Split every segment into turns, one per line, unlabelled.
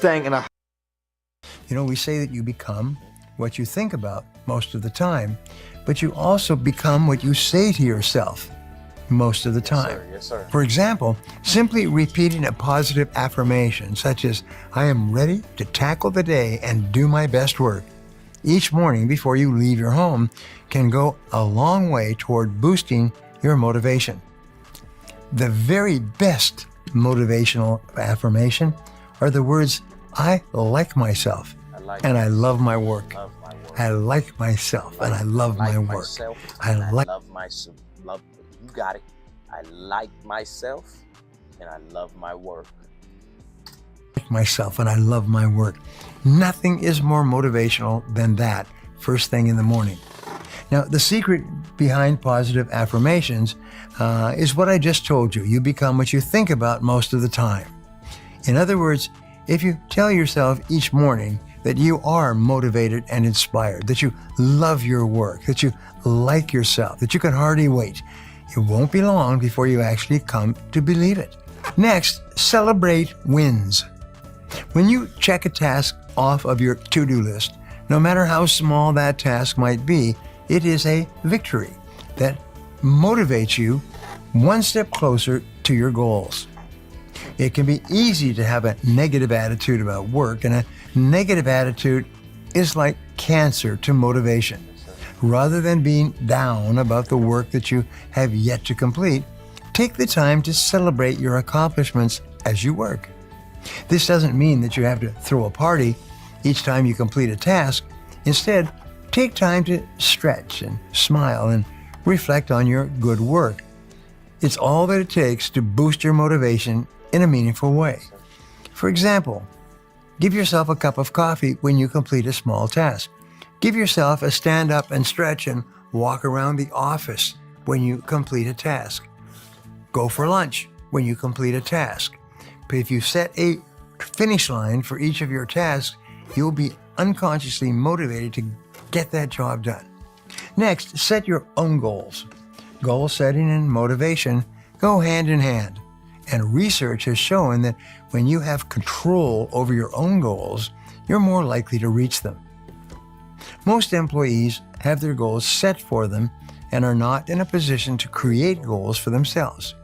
staying in a...
You know, we say that you become what you think about most of the time, but you also become what you say to yourself most of the time.
Yes, sir.
For example, simply repeating a positive affirmation such as, I am ready to tackle the day and do my best work, each morning before you leave your home can go a long way toward boosting your motivation. The very best motivational affirmation are the words, I like myself and I love my work. I like myself and I love my work. I
love myself. You got it. I like myself and I love my work.
Myself and I love my work. Nothing is more motivational than that first thing in the morning. Now, the secret behind positive affirmations is what I just told you. You become what you think about most of the time. In other words, if you tell yourself each morning that you are motivated and inspired, that you love your work, that you like yourself, that you can hardly wait, it won't be long before you actually come to believe it. Next, celebrate wins. When you check a task off of your to-do list, no matter how small that task might be, it is a victory that motivates you one step closer to your goals. It can be easy to have a negative attitude about work, and a negative attitude is like cancer to motivation. Rather than being down about the work that you have yet to complete, take the time to celebrate your accomplishments as you work. This doesn't mean that you have to throw a party each time you complete a task. Instead, take time to stretch and smile and reflect on your good work. It's all that it takes to boost your motivation in a meaningful way. For example, give yourself a cup of coffee when you complete a small task. Give yourself a stand up and stretch and walk around the office when you complete a task. Go for lunch when you complete a task. But if you set a finish line for each of your tasks, you'll be unconsciously motivated to get that job done. Next, set your own goals. Goal setting and motivation go hand in hand, and research has shown that when you have control over your own goals, you're more likely to reach them. Most employees have their goals set for them and are not in a position to create goals for themselves.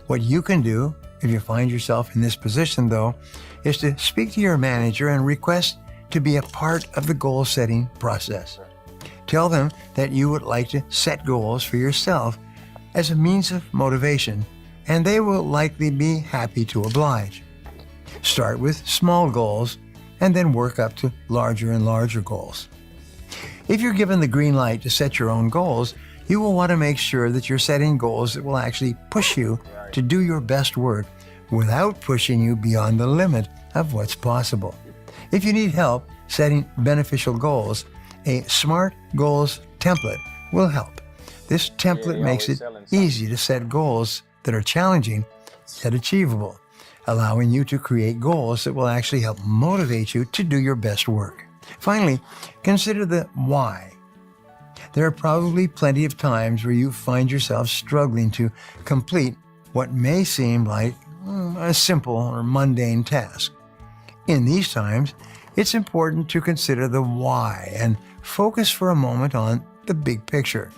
What you can do, if you find yourself in this position though, is to speak to your manager and request to be a part of the goal-setting process. Tell them that you would like to set goals for yourself as a means of motivation, and they will likely be happy to oblige. Start with small goals and then work up to larger and larger goals. If you're given the green light to set your own goals, you will want to make sure that you're setting goals that will actually push you to do your best work without pushing you beyond the limit of what's possible. If you need help setting beneficial goals, a SMART goals template will help. This template makes it easy to set goals that are challenging yet achievable, allowing you to create goals that will actually help motivate you to do your best work. Finally, consider the why. There are probably plenty of times where you find yourself struggling to complete what may seem like a simple or mundane task. In these times, it's important to consider the why and focus for a moment on the big picture.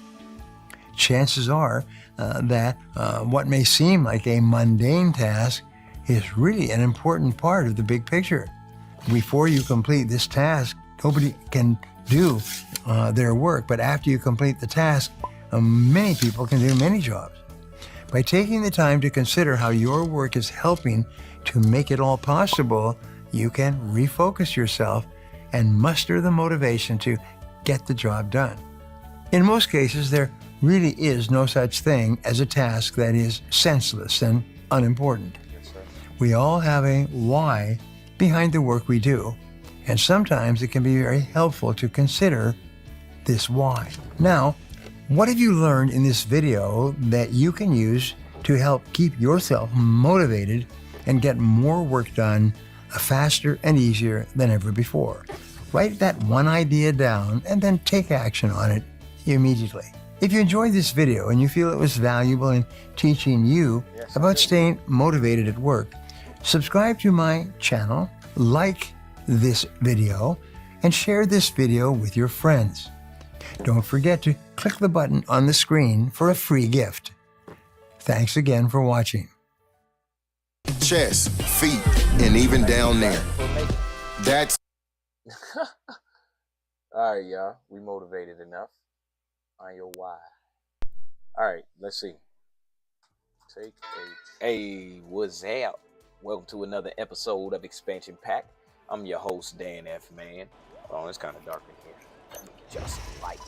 Chances are that what may seem like a mundane task is really an important part of the big picture. Before you complete this task, nobody can do their work, but after you complete the task, many people can do many jobs. By taking the time to consider how your work is helping to make it all possible, you can refocus yourself and muster the motivation to get the job done. In most cases, there really is no such thing as a task that is senseless and unimportant.
Yes, sir.
We all have a why behind the work we do, and sometimes it can be very helpful to consider this why. Now, what have you learned in this video that you can use to help keep yourself motivated and get more work done faster and easier than ever before? Write that one idea down and then take action on it immediately. If you enjoyed this video and you feel it was valuable in teaching you about staying motivated at work, subscribe to my channel like this video and share this video with your friends. Don't forget to click the button on the screen for a free gift. Thanks again for watching.
Chest, feet, and even down there. That's
All right, y'all. We motivated enough. On your why. All right, let's see. Hey, what's up? Welcome to another episode of Expansion Pack. I'm your host, Dan F. Man. Oh, it's kind of dark in here. Let me get y'all some light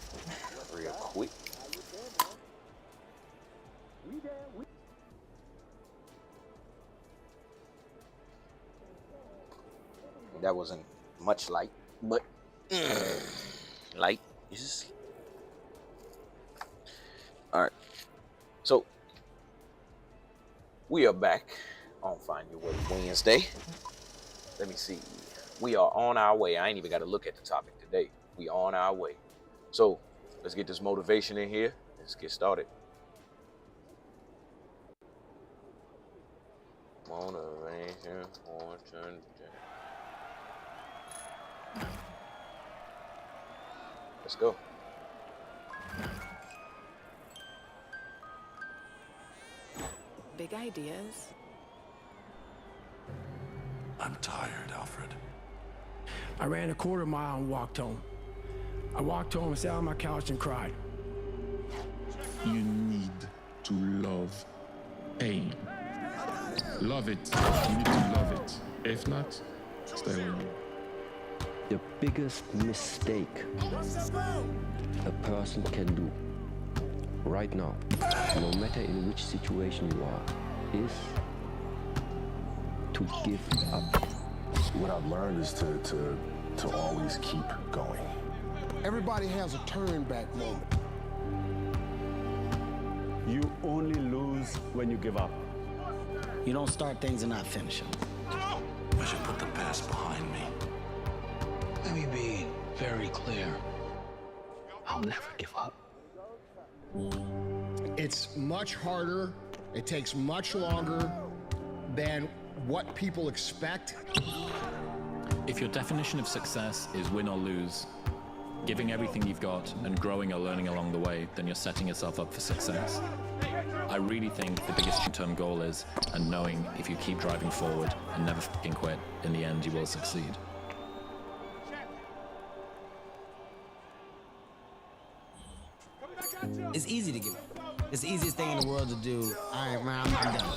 real quick. That wasn't much light, but light is. All right, so we are back on Find Your Way Wednesday. Let me see. We are on our way. I ain't even got to look at the topic today. We on our way. So let's get this motivation in here. Let's get started. Motivation for today. Let's go.
Big ideas.
I'm tired, Alfred.
I ran a quarter mile and walked home. I walked home and sat on my couch and cried.
You need to love pain. Love it. You need to love it. If not, stay with me.
The biggest mistake a person can do right now, no matter in which situation you are, is to give up.
What I've learned is to always keep going.
Everybody has a turn back moment.
You only lose when you give up.
You don't start things and not finish them.
I should put the past behind me.
Let me be very clear. I'll never give up.
It's much harder, it takes much longer than what people expect.
If your definition of success is win or lose, giving everything you've got and growing or learning along the way, then you're setting yourself up for success. I really think the biggest long-term goal is, and knowing if you keep driving forward and never fucking quit, in the end you will succeed.
It's easy to give up. It's the easiest thing in the world to do. All right, man, I'm done.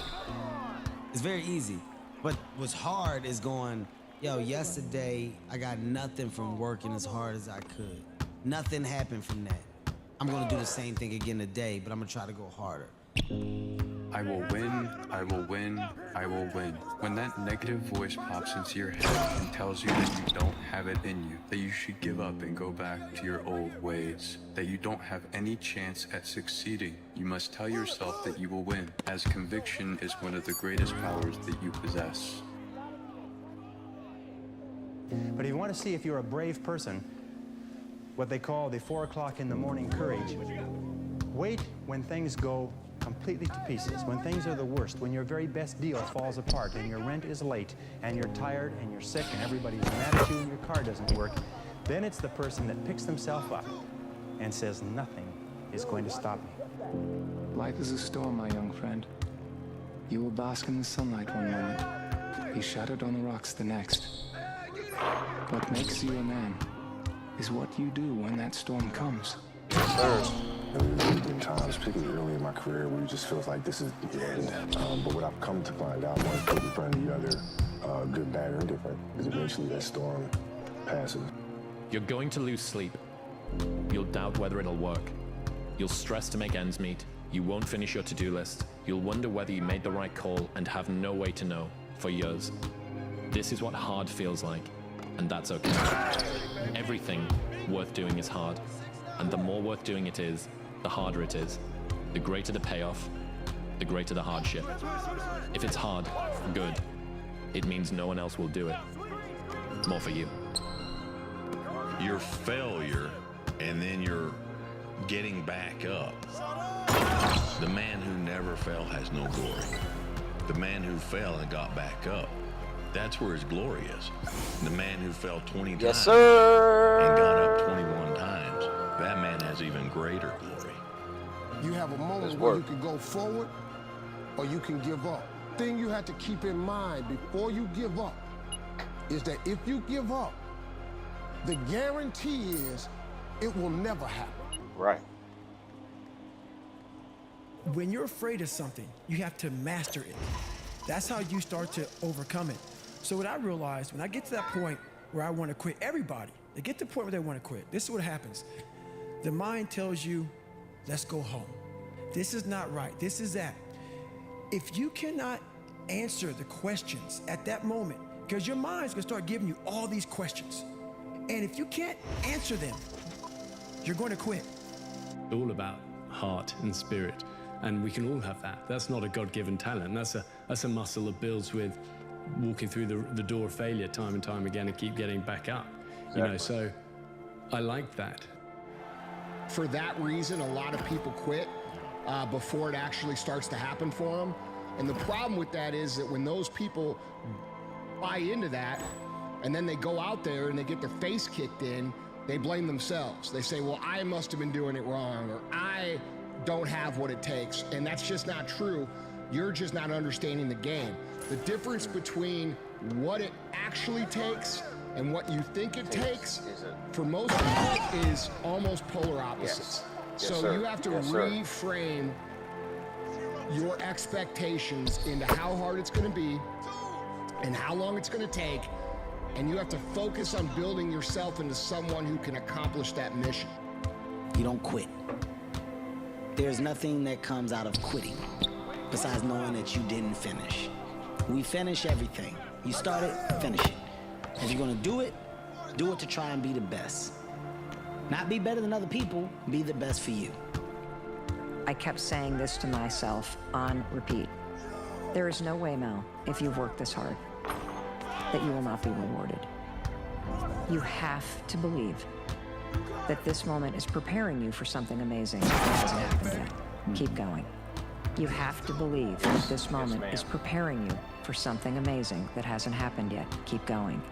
It's very easy. But what's hard is going, yo, yesterday I got nothing from working as hard as I could. Nothing happened from that. I'm gonna do the same thing again today, but I'm gonna try to go harder.
I will win, I will win, I will win. When that negative voice pops into your head and tells you that you don't have it in you, that you should give up and go back to your old ways, that you don't have any chance at succeeding, you must tell yourself that you will win, as conviction is one of the greatest powers that you possess.
But if you want to see if you're a brave person, what they call the 4 o'clock in the morning courage, wait when things go completely to pieces, when things are the worst, when your very best deal falls apart and your rent is late and you're tired and you're sick and everybody's mad at you and your car doesn't work, then it's the person that picks themselves up and says, nothing is going to stop me.
Life is a storm, my young friend. You will bask in the sunlight one moment, be shattered on the rocks the next. What makes you a man is what you do when that storm comes.
There have been times, particularly early in my career, where it just feels like this is the end. But what I've come to find out, one foot in front of the other, good, bad, or indifferent, is eventually that storm passes.
You're going to lose sleep. You'll doubt whether it'll work. You'll stress to make ends meet. You won't finish your to-do list. You'll wonder whether you made the right call and have no way to know for years. This is what hard feels like, and that's okay. Everything worth doing is hard, and the more worth doing it is, the harder it is. The greater the payoff, the greater the hardship. If it's hard, good. It means no one else will do it. More for you.
Your failure, and then you're getting back up. The man who never fell has no glory. The man who fell and got back up That's where his glory is. The man who fell 20 times
Yes, sir.
and got up 21 times, that man has even greater glory.
You have a moment where you can go forward or you can give up. The thing you have to keep in mind before you give up is that if you give up, the guarantee is it will never happen.
Right.
When you're afraid of something, you have to master it. That's how you start to overcome it. So what I realized, when I get to that point where I want to quit, everybody, they get to the point where they want to quit. This is what happens. The mind tells you, let's go home. This is not right. This is that. If you cannot answer the questions at that moment, because your mind's going to start giving you all these questions. And if you can't answer them, you're going to quit.
All about heart and spirit. And we can all have that. That's not a God-given talent. That's a muscle that builds with walking through the door of failure time and time again and keep getting back up. You know, so I like that.
For that reason, a lot of people quit before it actually starts to happen for them. And the problem with that is that when those people buy into that and then they go out there and they get their face kicked in, they blame themselves. They say, well, I must have been doing it wrong, or I don't have what it takes. And that's just not true. You're just not understanding the game. The difference between what it actually takes and what you think it takes for most people is almost polar opposites.
Yes,
So
sir.
you have to
Yes, sir.
reframe your expectations into how hard it's going to be and how long it's going to take, and you have to focus on building yourself into someone who can accomplish that mission.
You don't quit. There's nothing that comes out of quitting besides knowing that you didn't finish. We finish everything. You start it, finish it. If you're gonna do it to try and be the best. Not be better than other people, be the best for you.
I kept saying this to myself on repeat. There is no way, Mel, if you've worked this hard, that you will not be rewarded. You have to believe that this moment is preparing you for something amazing that hasn't happened yet. Keep going. You have to believe that this moment is preparing you for something amazing that hasn't happened yet. Keep going.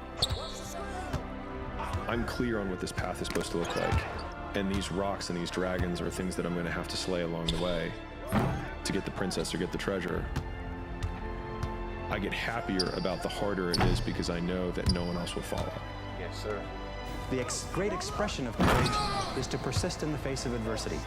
I'm clear on what this path is supposed to look like. And these rocks and these dragons are things that I'm going to have to slay along the way to get the princess or get the treasure. I get happier about the harder it is because I know that no one else will follow.
Yes, sir.
The great expression of courage is to persist in the face of adversity,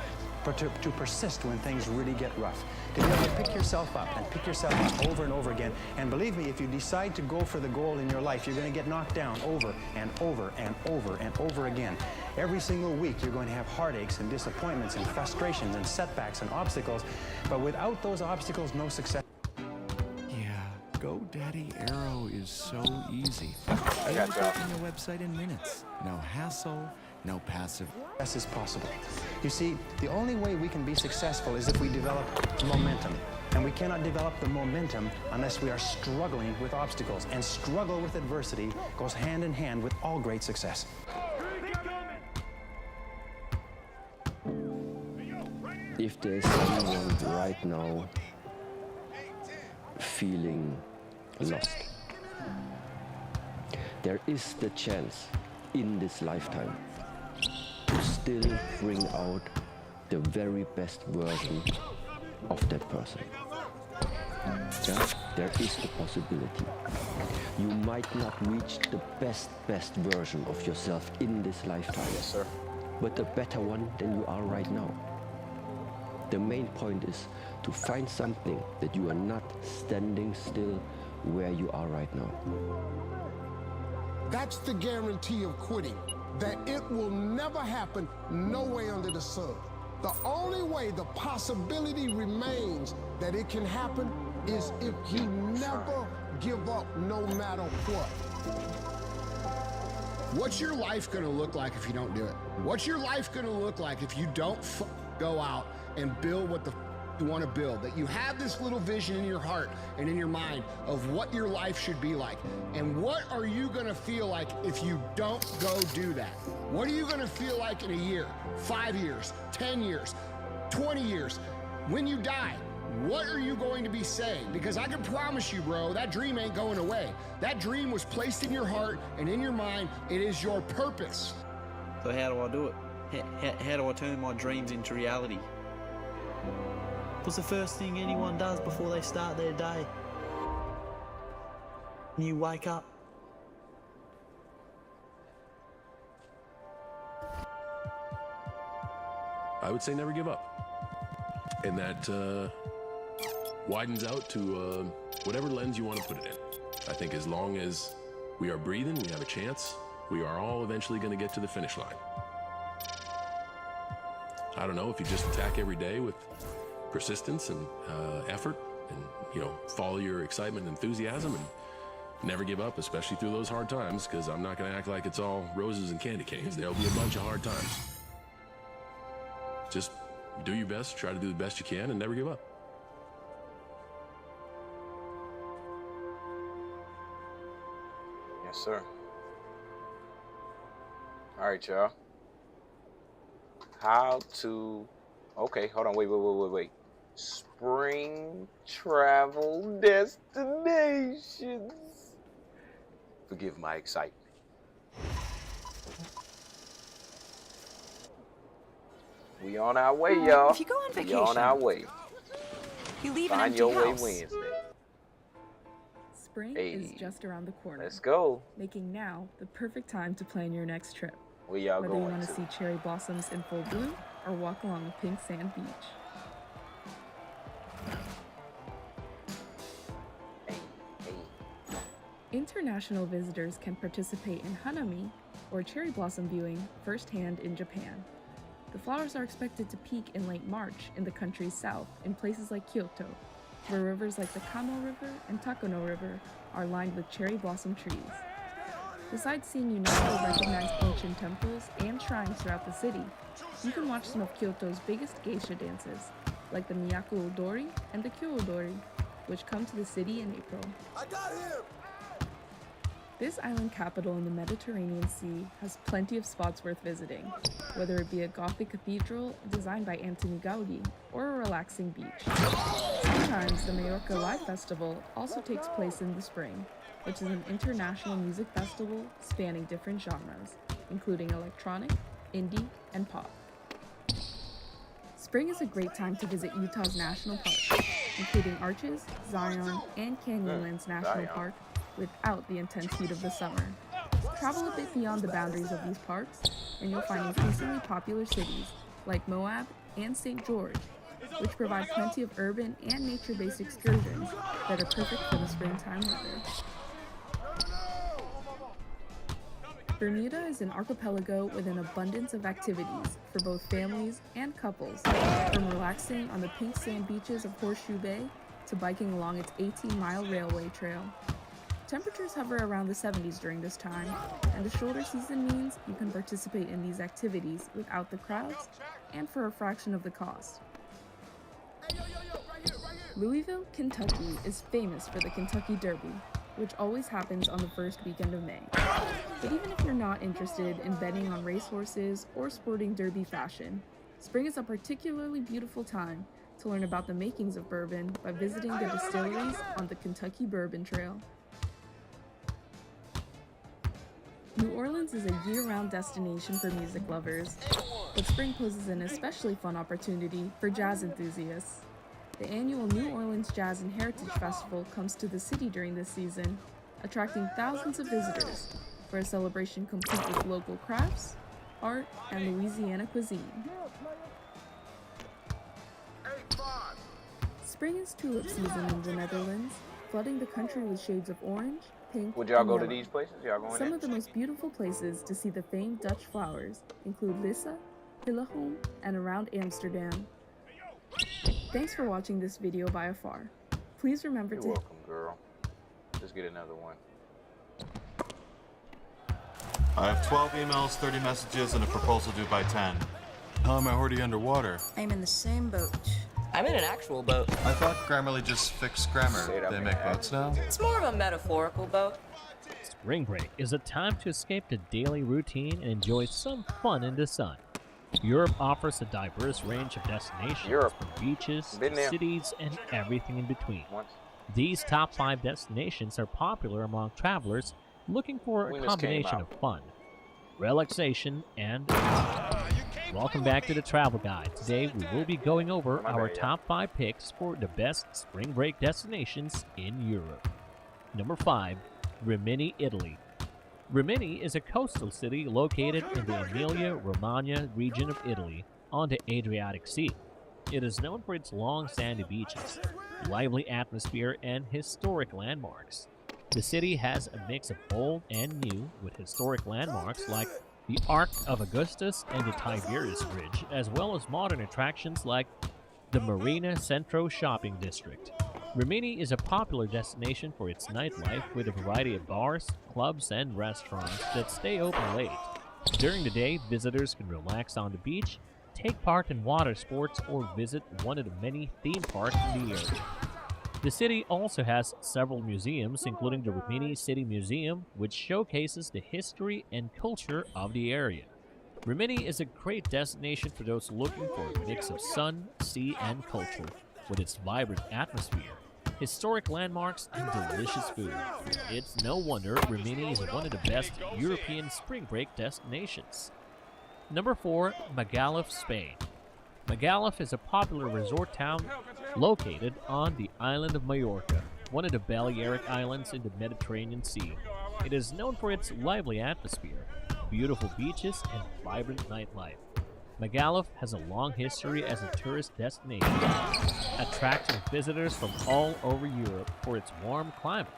but to persist when things really get rough. To be able to pick yourself up and pick yourself up over and over again. And believe me, if you decide to go for the goal in your life, you're going to get knocked down over and over and over and over again. Every single week, you're going to have heartaches and disappointments and frustrations and setbacks and obstacles. But without those obstacles, no success.
GoDaddy Arrow is so easy.
I got y'all.
Building a website in minutes. No hassle, no passive.
Success is possible. You see, the only way we can be successful is if we develop momentum. And we cannot develop the momentum unless we are struggling with obstacles. And struggle with adversity goes hand in hand with all great success.
If there's someone right now feeling lost, there is the chance in this lifetime to still bring out the very best version of that person. Yeah? There is the possibility. You might not reach the best version of yourself in this lifetime,
yes, sir,
but a better one than you are right now. The main point is to find something that you are not standing still where you are right now.
That's the guarantee of quitting, that it will never happen no way under the sun. The only way the possibility remains that it can happen is if you never give up no matter what. What's your life gonna look like if you don't do it? What's your life gonna look like if you don't go out and build what the you want to build? That you have this little vision in your heart and in your mind of what your life should be like. And what are you going to feel like if you don't go do that? What are you going to feel like in a year, 5 years, 10 years, 20 years? When you die, what are you going to be saying? Because I can promise you, bro, that dream ain't going away. That dream was placed in your heart and in your mind. It is your purpose.
So how do I do it? How do I turn my dreams into reality? What's the first thing anyone does before they start their day? When you wake up.
I would say never give up. And that widens out to whatever lens you want to put it in. I think as long as we are breathing, we have a chance. We are all eventually going to get to the finish line. I don't know, if you just attack every day with persistence and effort and, you know, follow your excitement and enthusiasm and never give up, especially through those hard times, because I'm not going to act like it's all roses and candy canes. There'll be a bunch of hard times. Just do your best, try to do the best you can, and never give up.
Yes, sir. All right, y'all. How to... Okay, hold on. Wait. Spring travel destinations. Forgive my excitement. We on our way, y'all.
If you go on vacation,
we on our way.
you leave an
Find
empty
your way
house.
Wednesday.
Spring
Hey,
is just around the corner.
let's go.
Making now the perfect time to plan your next trip.
Where y'all
Whether you
going
want to
to?
see cherry blossoms in full bloom or walk along the pink sand beach. International visitors can participate in hanami, or cherry blossom viewing, firsthand in Japan. The flowers are expected to peak in late March in the country's south in places like Kyoto, where rivers like the Kamo River and Takano River are lined with cherry blossom trees. Besides seeing UNESCO-recognized ancient temples and shrines throughout the city, you can watch some of Kyoto's biggest geisha dances, like the Miyako Odori and the Kyo Odori, which come to the city in April.
I got him!
This island capital in the Mediterranean Sea has plenty of spots worth visiting, whether it be a Gothic cathedral designed by Antoni Gaudi or a relaxing beach. Sometimes the Mallorca Live Festival also takes place in the spring, which is an international music festival spanning different genres, including electronic, indie, and pop. Spring is a great time to visit Utah's national parks, including Arches, Zion, and Canyonlands National Park, without the intense heat of the summer. Travel a bit beyond the boundaries of these parks, and you'll find increasingly popular cities like Moab and St. George, which provide plenty of urban and nature-based excursions that are perfect for the springtime weather. Bermuda is an archipelago with an abundance of activities for both families and couples, from relaxing on the pink sand beaches of Horseshoe Bay to biking along its 18-mile railway trail. Temperatures hover around the 70s during this time, and the shoulder season means you can participate in these activities without the crowds and for a fraction of the cost. Louisville, Kentucky is famous for the Kentucky Derby, which always happens on the first weekend of May. But even if you're not interested in betting on racehorses or sporting derby fashion, spring is a particularly beautiful time to learn about the makings of bourbon by visiting the distilleries on the Kentucky Bourbon Trail. New Orleans is a year-round destination for music lovers, but spring poses an especially fun opportunity for jazz enthusiasts. The annual New Orleans Jazz and Heritage Festival comes to the city during this season, attracting thousands of visitors for a celebration complete with local crafts, art, and Louisiana cuisine. Spring is tulip season in the Netherlands, flooding the country with shades of orange, pink,
Would y'all
and
go to
yellow.
these places? Y'all going
Some
in?
of the most beautiful places to see the famed Dutch flowers include Lisse, Hillegom, and around Amsterdam. Thanks for watching this video by afar. Please remember
You're
to
welcome, girl. Let's get another one.
I have 12 emails, 30 messages, and a proposal due by 10. How am I already underwater?
I'm in the same boat. I'm in an actual boat.
I thought Grammarly just fixed grammar. They make boats now?
It's more of a metaphorical boat.
Spring break is a time to escape the daily routine and enjoy some fun in the sun.
Europe offers a diverse range of destinations, from beaches to cities and everything in between. These top 5 destinations are popular among travelers looking for a combination of fun, relaxation, and welcome back to the Travel Guide. Today we will be going over our top 5 picks for the best spring break destinations in Europe. Number 5, Rimini, Italy. Rimini is a coastal city located in the Emilia-Romagna region of Italy on the Adriatic Sea. It is known for its long sandy beaches, lively atmosphere, and historic landmarks. The city has a mix of old and new, with historic landmarks like the Arc of Augustus and the Tiberius Bridge, as well as modern attractions like the Marina Centro shopping district. Rimini is a popular destination for its nightlife with a variety of bars, clubs, and restaurants that stay open late. During the day, visitors can relax on the beach, take part in water sports, or visit one of the many theme parks in the area. The city also has several museums, including the Rimini City Museum, which showcases the history and culture of the area. Rimini is a great destination for those looking for a mix of sun, sea, and culture, with its vibrant atmosphere, historic landmarks, and delicious food. It's no wonder Rimini is one of the best European spring break destinations. Number 4, Magaluf, Spain. Magaluf is a popular resort town located on the island of Majorca, one of the Balearic Islands in the Mediterranean Sea. It is known for its lively atmosphere, beautiful beaches, and vibrant nightlife. Magaluf has a long history as a tourist destination, attracting visitors from all over Europe for its warm climate,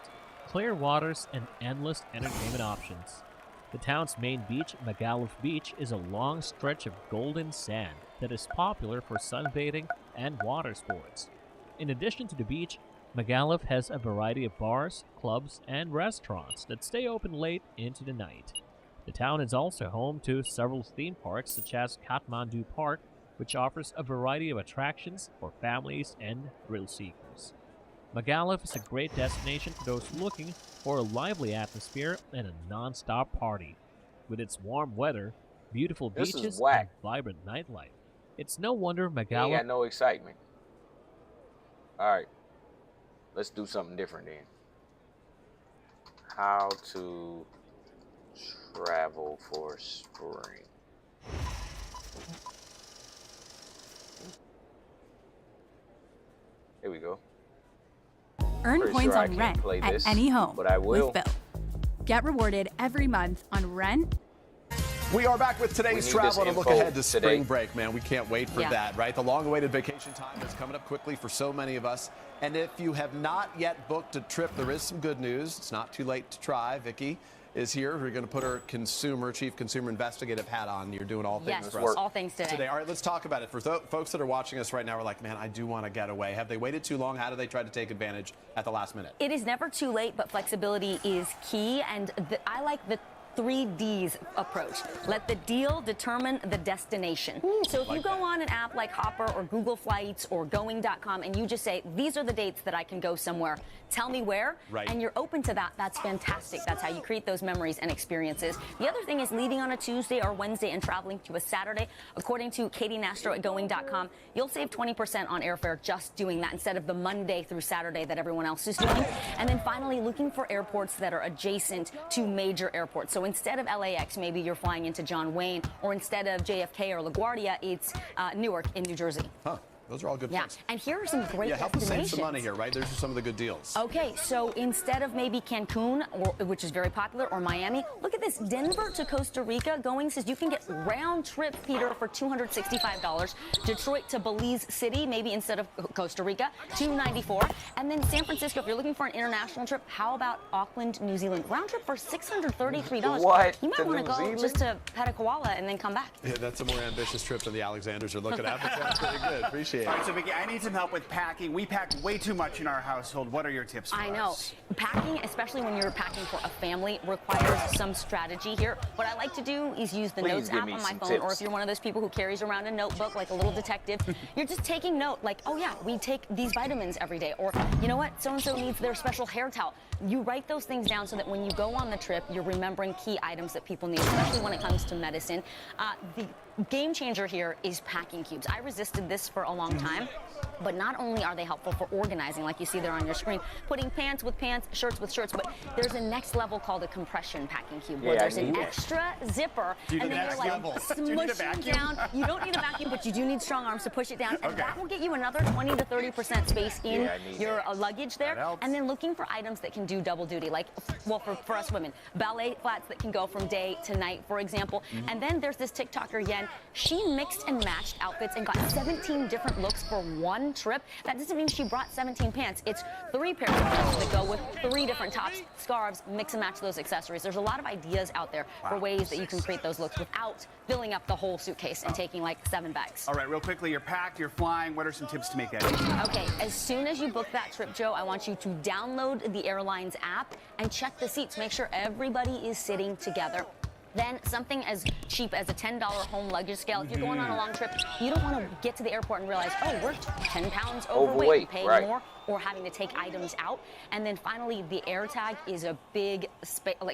clear waters, and endless entertainment options. The town's main beach, Magaluf Beach, is a long stretch of golden sand that is popular for sunbathing and water sports. In addition to the beach, Magaluf has a variety of bars, clubs, and restaurants that stay open late into the night. The town is also home to several theme parks such as Kathmandu Park, which offers a variety of attractions for families and thrill seekers. Magaluf is a great destination for those looking for a lively atmosphere and a non-stop party. With its warm weather, beautiful beaches, and vibrant nightlife, it's no wonder Magaluf...
Ain't got no excitement. Alright, let's do something different then. How to travel for spring. Here we go.
Earn
Pretty
points
sure I
on
can't
rent
play
at
this,
any home
but I will.
with Bill. Get rewarded every month on rent.
We are back with today's travel and a look ahead to spring break, man. We can't wait for
Yeah.
that, right? The long-awaited vacation time is coming up quickly for so many of us. And if you have not yet booked a trip, there is some good news. It's not too late to try. Vicky is here. We're going to put her chief consumer investigative hat on. You're doing all things for us.
All things today.
All right, let's talk about it. For folks that are watching us right now, are like, man, I do want to get away. Have they waited too long? How do they try to take advantage at the last minute?
It is never too late, but flexibility is key. And I like the 3 Ds approach. Let the deal determine the destination. So if you go on an app like Hopper or Google Flights or Going.com and you just say, these are the dates that I can go somewhere, tell me where, and you're open to that, that's fantastic. That's how you create those memories and experiences. The other thing is leaving on a Tuesday or Wednesday and traveling to a Saturday. According to Katie Nastro at Going.com, you'll save 20% on airfare just doing that instead of the Monday through Saturday that everyone else is doing. And then finally, looking for airports that are adjacent to major airports. So instead of LAX, maybe you're flying into John Wayne, or instead of JFK or LaGuardia, it's Newark in New Jersey.
Huh. Those are all good points.
And here are some great
help us
destinations.
save some money here, right? Those are some of the good deals.
Okay, so instead of maybe Cancun, which is very popular, or Miami, look at this. Denver to Costa Rica. Going says you can get round trip, Peter, for $265. Detroit to Belize City, maybe instead of Costa Rica, $294. And then San Francisco, if you're looking for an international trip, how about Auckland, New Zealand? Round trip for $633.
What?
You might
To
want to
New
go
Zealand?
just to Petakoala and then come back.
Yeah, that's a more ambitious trip than the Alexanders are looking at, but that's pretty good. Appreciate it.
All right, so Vicky, I need some help with packing. We pack way too much in our household. What are your tips for
I
us?
know. Packing, especially when you're packing for a family, requires some strategy here. What I like to do is use the
Please
Notes
give
app
me
on my
some
phone,
tips.
or if you're one of those people who carries around a notebook like a little detective, you're just taking note, like, oh yeah, we take these vitamins every day, or you know what, so-and-so needs their special hair towel. You write those things down so that when you go on the trip, you're remembering key items that people need, especially when it comes to medicine. The game changer here is packing cubes. I resisted this for a long time, but not only are they helpful for organizing, like you see there on your screen, putting pants with pants, shirts with shirts, but there's a next level called a compression packing cube, where there's an extra zipper, and then you're like smushing down. You don't need a vacuum, but you do need strong arms to push it down, and that will get you another 20 to 30% space in your luggage there. And then looking for items that can do double duty, like, well, for us women, ballet flats that can go from day to night, for example. And then there's this TikToker, Yen. She mixed and matched outfits and got 17 different looks for one trip. That doesn't mean she brought 17 pants. It's 3 pairs of pants that go with 3 different tops, scarves, mix and match those accessories. There's a lot of ideas out there for ways that you can create those looks without filling up the whole suitcase and taking like 7 bags.
All right, real quickly, you're packed, you're flying. What are some tips to make that easy?
Okay, as soon as you book that trip, Joe, I want you to download the airline's app and check the seats. Make sure everybody is sitting together. Then something as cheap as a $10 home luggage scale. If you're going on a long trip, you don't want to get to the airport and realize, oh, we're 10 pounds overweight and paying more, or having to take items out. And then finally, the AirTag is a big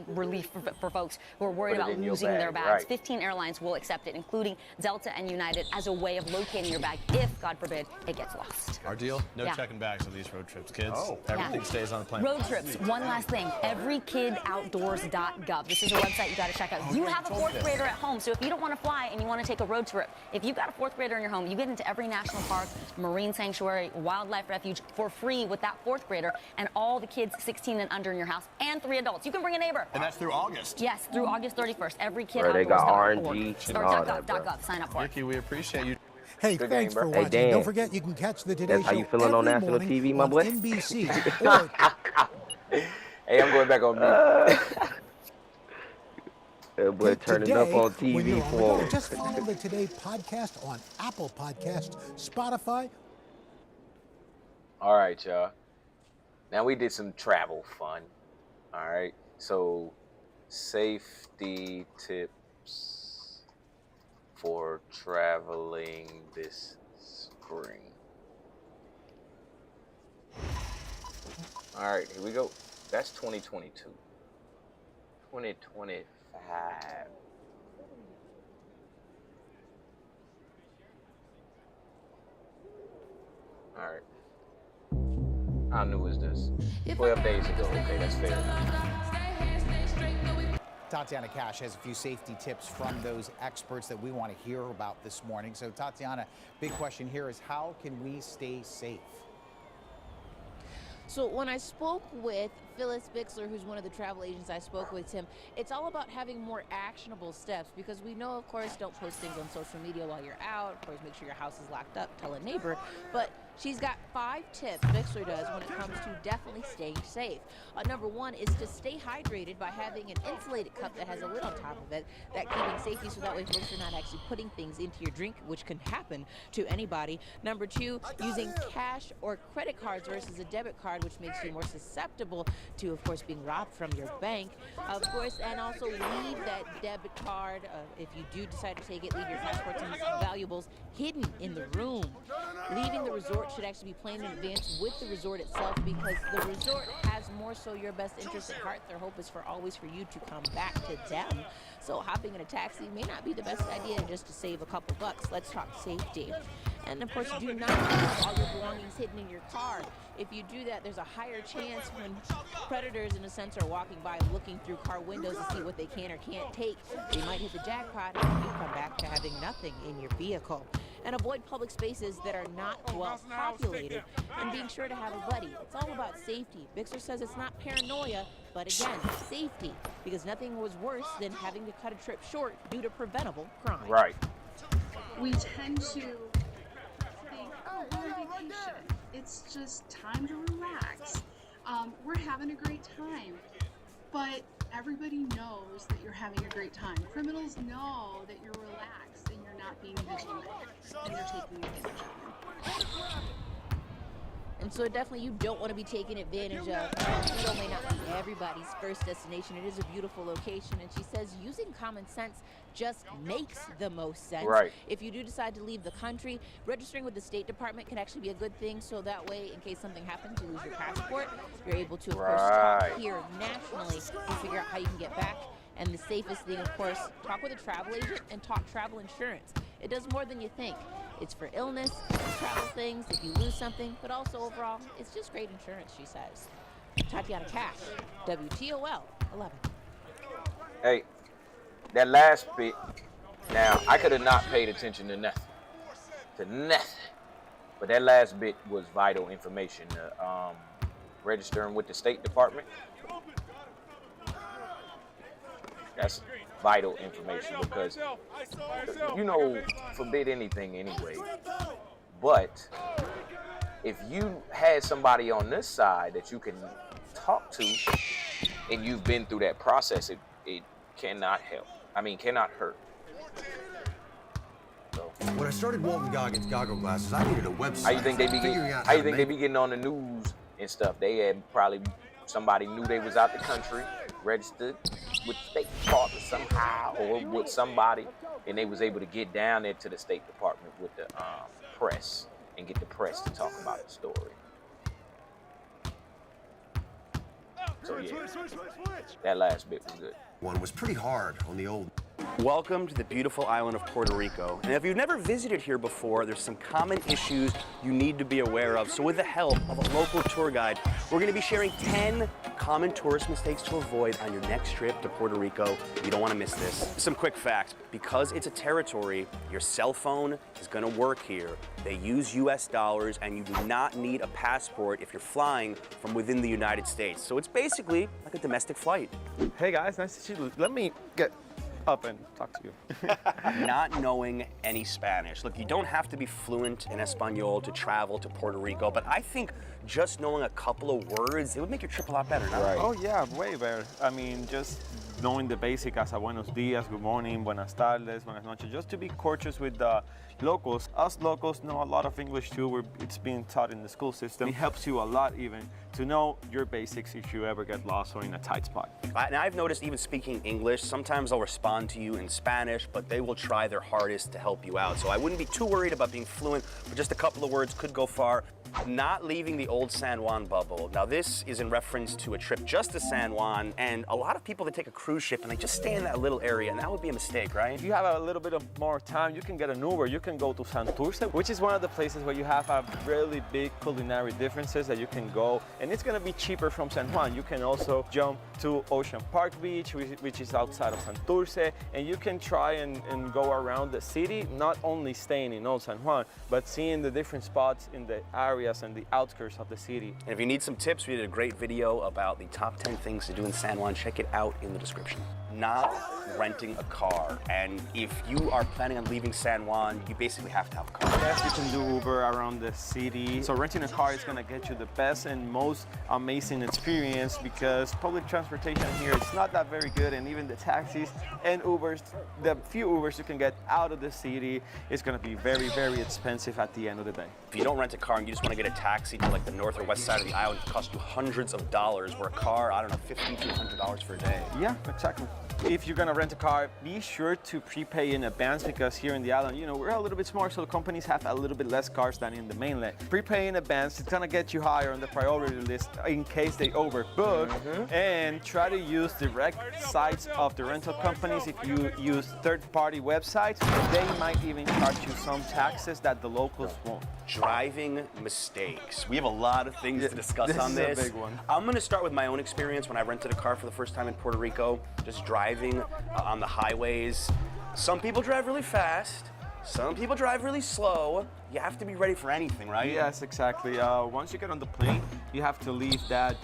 relief for folks who are worried about losing their bags. 15 airlines will accept it, including Delta and United, as a way of locating your bag if, God forbid, it gets lost.
Our deal? No checking bags on these road trips, kids. Everything stays on the plane.
Road trips, one last thing, everykidoutdoors.gov. This is a website you got to check out. You have a 4th grader at home, so if you don't want to fly and you want to take a road trip, if you've got a 4th grader in your home, you get into every national park, marine sanctuary, wildlife refuge for free with that 4th grader and all the kids 16 and under in your house, and 3 adults. You can bring a neighbor.
And that's through August?
Yes, through August 31st.
Where they got RNG and all that,
.gov. Sign up for it.
Ricky, we appreciate you.
Hey, thanks for watching.
Dan,
don't forget, you can catch the Today
that's how
Show
you feeling on national TV, my boy?
NBC.
Hey, I'm going back on mute.
We're turning up on TV for
just follow the Today podcast on Apple Podcasts, Spotify.
All right, y'all. Now we did some travel fun. All right. So, safety tips for traveling this spring. All right, here we go. That's 2022. 2025. All right. How new is this? 12 days ago. Okay, that's fair.
Tatiana Cash has a few safety tips from those experts that we want to hear about this morning. So, Tatiana, big question here is how can we stay safe?
So when I spoke with Phyllis Bixler, who's one of the travel agents I spoke with, Tim, it's all about having more actionable steps, because we know, of course, don't post things on social media while you're out. Of course, make sure your house is locked up, tell a neighbor. But she's got 5 tips, Bixler does, when it comes to definitely staying safe. Number 1 is to stay hydrated by having an insulated cup that has a lid on top of it, that keeping safety, so that way folks are not actually putting things into your drink, which can happen to anybody. Number 2, using cash or credit cards versus a debit card, which makes you more susceptible to, of course, being robbed from your bank. Of course, and also leave that debit card, if you do decide to take it, leave your passports and valuables hidden in the room. Leaving the resort should actually be planned in advance with the resort itself, because the resort has more so your best interest at heart. Their hope is for always for you to come back to them. So hopping in a taxi may not be the best idea just to save a couple bucks. Let's talk safety. And of course, do not leave all your belongings hidden in your car. If you do that, there's a higher chance when predators, in a sense, are walking by looking through car windows to see what they can or can't take. They might hit the jackpot and you come back to having nothing in your vehicle. And avoid public spaces that are not well populated, and being sure to have a buddy. It's all about safety. Bixler says it's not paranoia, but again, safety, because nothing was worse than having to cut a trip short due to preventable crime.
Right.
We tend to think, oh, we're on vacation. It's just time to relax. We're having a great time. But everybody knows that you're having a great time. Criminals know that you're relaxed and you're not being vigilant, and they're taking advantage of you.
And so definitely you don't want to be taken advantage of. Toledo may not be everybody's first destination. It is a beautiful location, and she says using common sense just makes the most sense.
Right.
If you do decide to leave the country, registering with the State Department can actually be a good thing, so that way, in case something happens, you lose your passport, you're able to, of course, talk here nationally and figure out how you can get back. And the safest thing, of course, talk with a travel agent and talk travel insurance. It does more than you think. It's for illness, travel things, if you lose something, but also overall, it's just great insurance, she says. Tatiana Cash, WTOL 11.
Hey, that last bit, now, I could have not paid attention to nothing. But that last bit was vital information. Registering with the State Department. That's vital information because, you know, forbid anything anyway. But if you had somebody on this side that you can talk to and you've been through that process, it cannot help. I mean, cannot hurt. So,
when I started Walton Goggins goggle glasses, I needed a website.
How you think they be getting on the news and stuff? They had probably somebody knew they was out the country, registered with the State Department somehow, or with somebody, and they was able to get down there to the State Department with the press and get the press to talk about the story. So yeah, that last bit was good.
One was pretty hard on the old.
Welcome to the beautiful island of Puerto Rico. And if you've never visited here before, there's some common issues you need to be aware of. So with the help of a local tour guide, we're going to be sharing 10 common tourist mistakes to avoid on your next trip to Puerto Rico. You don't want to miss this. Some quick facts. Because it's a territory, your cell phone is going to work here. They use US dollars, and you do not need a passport if you're flying from within the United States. So it's basically like a domestic flight.
Hey guys, nice to see you. Let me get up and talk to you.
Not knowing any Spanish. Look, you don't have to be fluent in Espanol to travel to Puerto Rico, but I think just knowing a couple of words, it would make your trip a lot better, no?
Right. Oh yeah, way better. I mean, just knowing the basic as a buenos dias, good morning, buenas tardes, buenas noches, just to be courteous with the locals. Us locals know a lot of English too. It's being taught in the school system. It helps you a lot even to know your basics if you ever get lost or in a tight spot.
And I've noticed even speaking English, sometimes I'll respond to you in Spanish, but they will try their hardest to help you out. So I wouldn't be too worried about being fluent, but just a couple of words could go far. Not leaving the old San Juan bubble. Now this is in reference to a trip just to San Juan, and a lot of people that take a cruise ship and they just stay in that little area, and that would be a mistake, right?
If you have a little bit of more time, you can get an Uber. You can go to Santurce, which is one of the places where you have a really big culinary differences that you can go, and it's gonna be cheaper from San Juan. You can also jump to Ocean Park Beach, which is outside of Santurce, and you can try and go around the city, not only staying in Old San Juan, but seeing the different spots in the areas and the outskirts of the city.
And if you need some tips, we did a great video about the top 10 things to do in San Juan. Check it out in the description. Not renting a car. And if you are planning on leaving San Juan, you basically have to have a car.
Yes, you can do Uber around the city. So renting a car is gonna get you the best and most amazing experience because public transportation here is not that very good, and even the taxis and Ubers, the few Ubers you can get out of the city is gonna be very, very expensive at the end of the day.
If you don't rent a car and you just want to get a taxi to like the north or west side of the island, it costs you hundreds of dollars, where a car, I don't know, $50 to $100 for a day.
Yeah, exactly. If you're gonna rent a car, be sure to prepay in advance because here in the island, you know, we're a little bit smart, so companies have a little bit less cars than in the mainland. Prepay in advance, it's gonna get you higher on the priority list in case they overbook, and try to use direct sites of the rental companies. If you use third-party websites, they might even charge you some taxes that the locals won't.
Driving mistakes. We have a lot of things to discuss on this.
This is a big one.
I'm gonna start with my own experience when I rented a car for the first time in Puerto Rico, just driving on the highways. Some people drive really fast, some people drive really slow. You have to be ready for anything, right?
Yes, exactly. Once you get on the plane, you have to leave that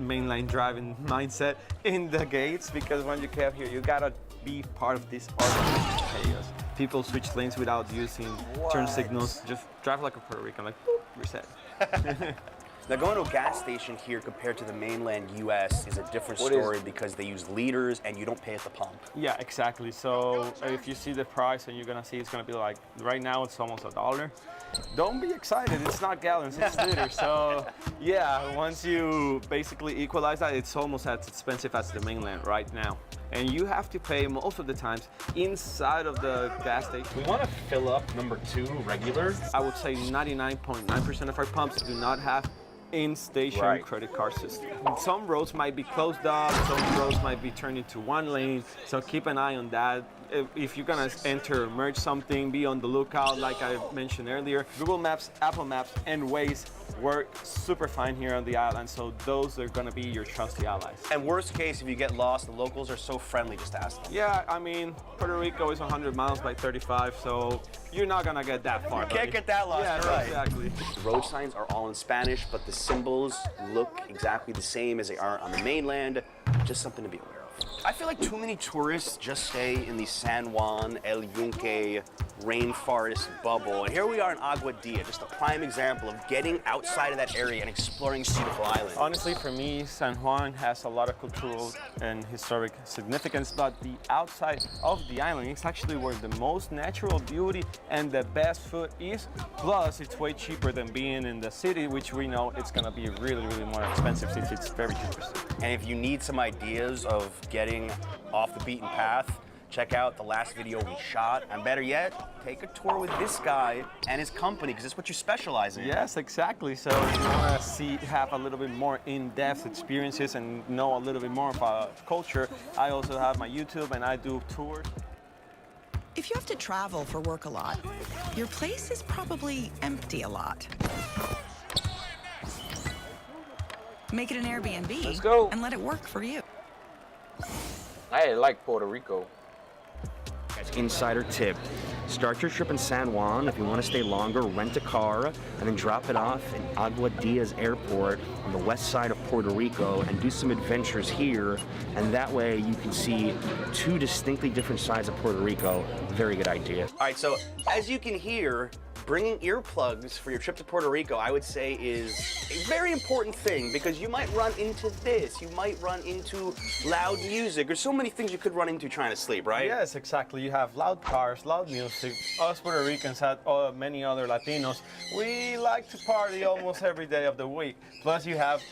mainline driving mindset in the gates, because when you get here, you gotta be part of this organized chaos. People switch lanes without using turn signals. Just drive like a Puerto Rican, like boop, reset.
Now, going to a gas station here compared to the mainland U.S. is a different story because they use liters and you don't pay at the pump.
Yeah, exactly. So if you see the price and you're gonna see it's gonna be like, right now it's almost $1. Don't be excited, it's not gallons, it's liters. So yeah, once you basically equalize that, it's almost as expensive as the mainland right now. And you have to pay most of the times inside of the gas station.
We want to fill up number 2 regular.
I would say 99.9% of our pumps do not have in-station credit card system. Some roads might be closed up, some roads might be turned into one lane, so keep an eye on that. If you're gonna enter or merge something, be on the lookout. Like I mentioned earlier, Google Maps, Apple Maps, and Waze work super fine here on the island, so those are gonna be your trusty allies.
And worst case, if you get lost, the locals are so friendly, just ask them.
Yeah, I mean, Puerto Rico is 100 miles by 35, so you're not gonna get that far.
You can't get that lost,
yeah,
right.
Exactly.
Road signs are all in Spanish, but the symbols look exactly the same as they are on the mainland. Just something to be aware of. I feel like too many tourists just stay in the San Juan, El Yunque rainforest bubble. And here we are in Agua Dia, just a prime example of getting outside of that area and exploring this beautiful island.
Honestly, for me, San Juan has a lot of cultural and historic significance, but the outside of the island is actually where the most natural beauty and the best food is. Plus, it's way cheaper than being in the city, which we know it's gonna be really, really more expensive since it's very touristic.
And if you need some ideas of getting off the beaten path, check out the last video we shot, and better yet, take a tour with this guy and his company, because it's what you specialize in.
Yes, exactly. So if you want to have a little bit more in-depth experiences and know a little bit more about culture, I also have my YouTube and I do tours.
If you have to travel for work a lot, your place is probably empty a lot. Make it an Airbnb.
Let's go.
And let it work for you.
I like Puerto Rico.
Insider tip. Start your trip in San Juan. If you want to stay longer, rent a car and then drop it off in Agua Diaz Airport on the west side of Puerto Rico and do some adventures here. And that way you can see 2 distinctly different sides of Puerto Rico. Very good idea. All right, so as you can hear, bringing earplugs for your trip to Puerto Rico, I would say, is a very important thing because you might run into this, you might run into loud music. There's so many things you could run into trying to sleep, right?
Yes, exactly. You have loud cars, loud music. Us Puerto Ricans and many other Latinos, we like to party almost every day of the week. Plus you have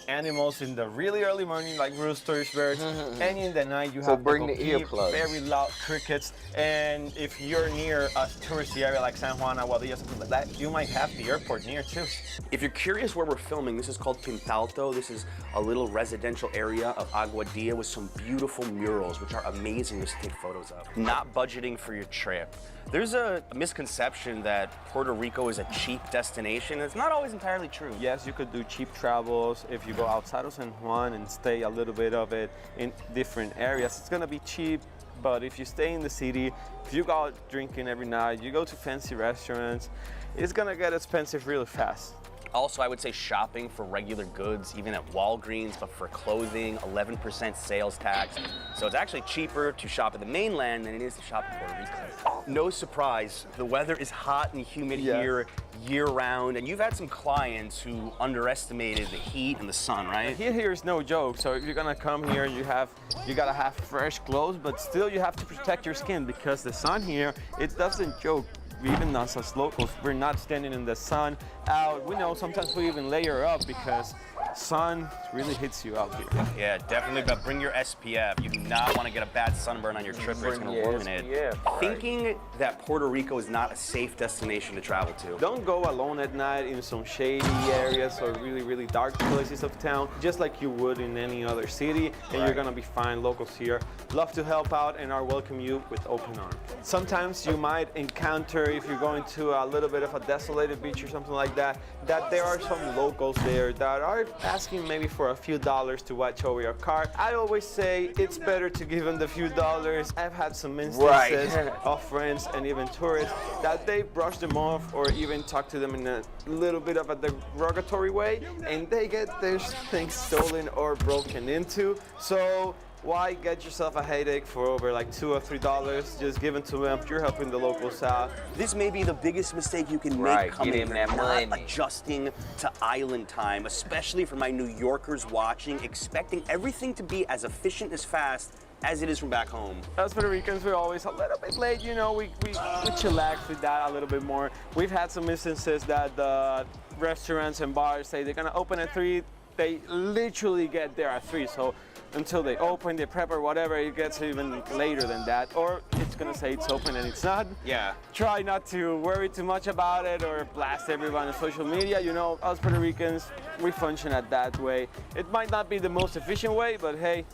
animals in the really early morning like roosters, birds, and in the night you have
bring the earplugs.
Very loud crickets. And if you're near a touristy area like San Juan, something like that, you might have the airport near too.
If you're curious where we're filming, this is called Pintalto. This is a little residential area of Agua Dia with some beautiful murals, which are amazing to take photos of. Not budgeting for your trip. There's a misconception that Puerto Rico is a cheap destination. It's not always entirely true.
Yes, you could do cheap travels if you go outside of San Juan and stay a little bit of it in different areas. It's gonna be cheap. But if you stay in the city, if you go out drinking every night, you go to fancy restaurants, it's gonna get expensive really fast.
Also, I would say shopping for regular goods, even at Walgreens, but for clothing, 11% sales tax. So it's actually cheaper to shop at the mainland than it is to shop in Puerto Rico. No surprise, the weather is hot and humid here year-round, and you've had some clients who underestimated the heat and the sun, right?
The heat here is no joke, so if you're gonna come here, you gotta have fresh clothes, but still you have to protect your skin because the sun here, it doesn't joke. Even us as locals, we're not standing in the sun out. We know sometimes we even layer up because sun really hits you out here.
Yeah, definitely, but bring your SPF. You do not want to get a bad sunburn on your trip or it's going to ruin it. Thinking that Puerto Rico is not a safe destination to travel to.
Don't go alone at night in some shady areas or really, really dark places of town, just like you would in any other city, and you're going to be fine. Locals here love to help out and are welcome you with open arms. Sometimes you might encounter, if you're going to a little bit of a desolated beach or something like that, that there are some locals there that are asking maybe for a few dollars to watch over your car. I always say it's better to give them the few dollars. I've had some instances of friends and even tourists that they brush them off or even talk to them in a little bit of a derogatory way, and they get their things stolen or broken into. So Why get yourself a headache for over like $2 or $3? Just give it to them. You're helping the locals out.
This may be the biggest mistake you can
Right,
make coming
get him
here,
that
not
money.
adjusting to island time, especially for my New Yorkers watching, expecting everything to be as efficient as fast as it is from back home.
As Puerto Ricans, we're always a little bit late, you know, we chillax with that a little bit more. We've had some instances that the restaurants and bars say they're gonna open at 3, they literally get there at 3, so until they open, they prep or whatever, it gets even later than that. Or it's gonna say it's open and it's not.
Yeah.
Try not to worry too much about it or blast everyone on social media. You know, us Puerto Ricans, we function at that way. It might not be the most efficient way, but hey,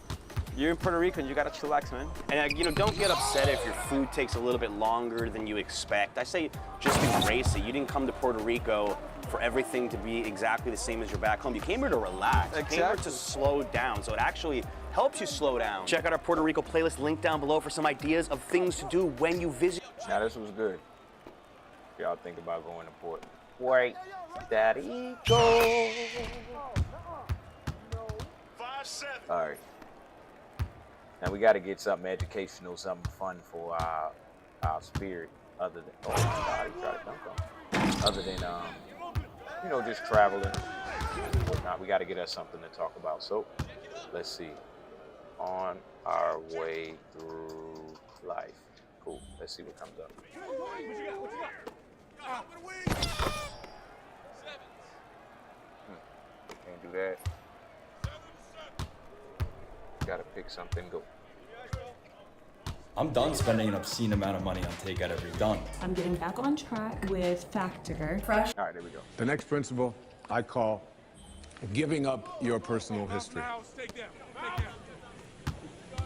you're in Puerto Rico and you gotta chillax, man.
And you know, don't get upset if your food takes a little bit longer than you expect. I say just embrace it. You didn't come to Puerto Rico for everything to be exactly the same as your back home. You came here to relax.
Exactly.
You came here to slow down. So it actually helps you slow down. Check out our Puerto Rico playlist link down below for some ideas of things to do when you visit.
Now this was good. Y'all think about going to Puerto Rico. All right. Now we got to get something educational, something fun for our spirit, other than other than you know, just traveling and whatnot. We got to get us something to talk about. So let's see. On our way through life. Cool. Let's see what comes up. Can't do that. Gotta pick something, go.
I'm done spending an obscene amount of money on takeout every done.
I'm getting back on track with Factor. Fresh.
All right, there we go.
The next principle I call giving up your personal history.